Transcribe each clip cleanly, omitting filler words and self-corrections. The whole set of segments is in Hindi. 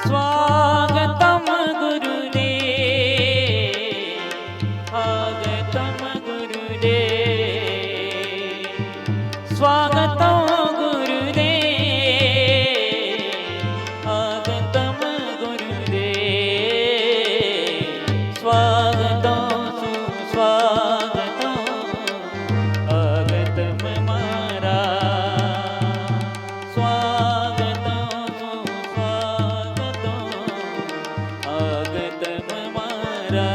स्वागतम गुरुदेव, स्वागतम गुरुदेव, स्वागतम गुरुदेव, स्वागतम गुरुदेव, स्वागतम सुस्वागतम आगतम मारा, स्वागतम सुस्वागतम आगतम मारा।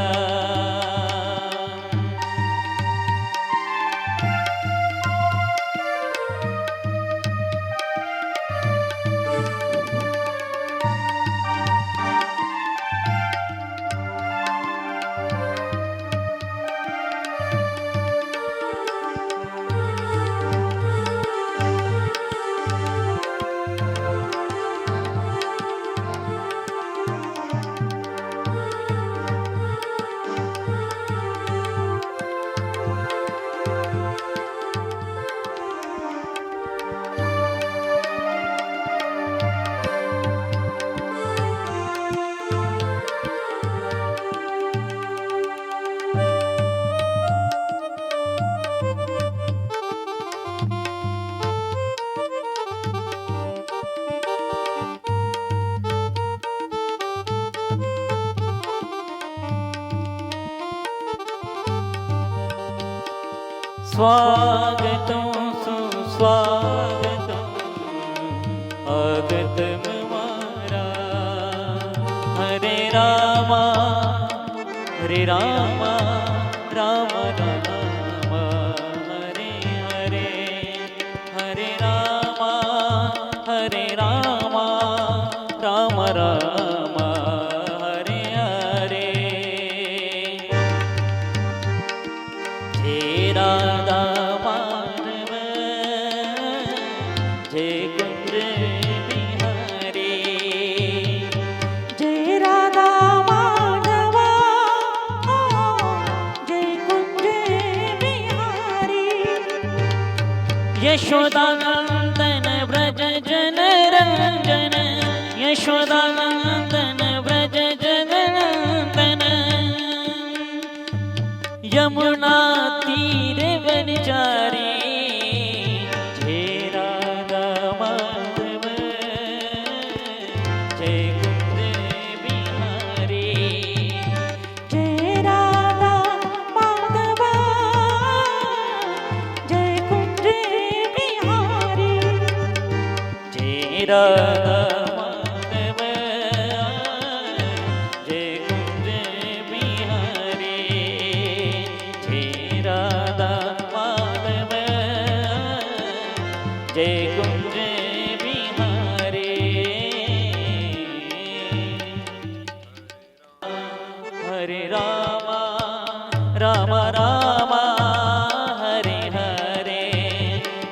हरे रामा राम राम हरे हरे, हरे रामा राम राम हरे हरे। जय राधा माधव जय कुंज बिहारी, जय राधा माधव जय कुंज बिहारी। यशोदानंदन व्रज जन रंजन, यशोदानंदन व्रज जन रंजन। यमुना तीर वनचारी, जय राधा माधव जय कुंज बिहारी, जय राधा माधव जय कुंज बिहारी। जय राधा माधव जय कुंज बिहारी, जय राधा माधव जय कुंज बिहारी। हरे रामा राम राम हरे हरे,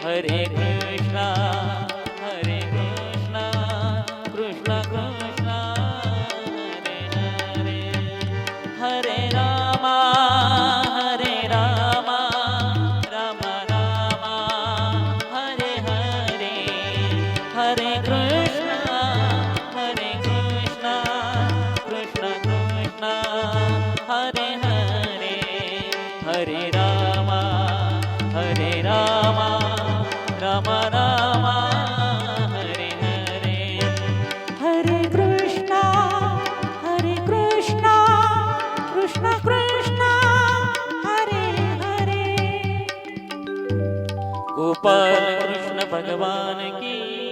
हरे कृष्णा कृष्ण कृष्ण हरे हरे, हरे रामा राम राम हरे हरे, हरे कृष्ण कृष्ण कृष्ण हरे हरे, हरे रामा कृष्ण कृष्ण हरे हरे गोपाल कृष्ण भगवान की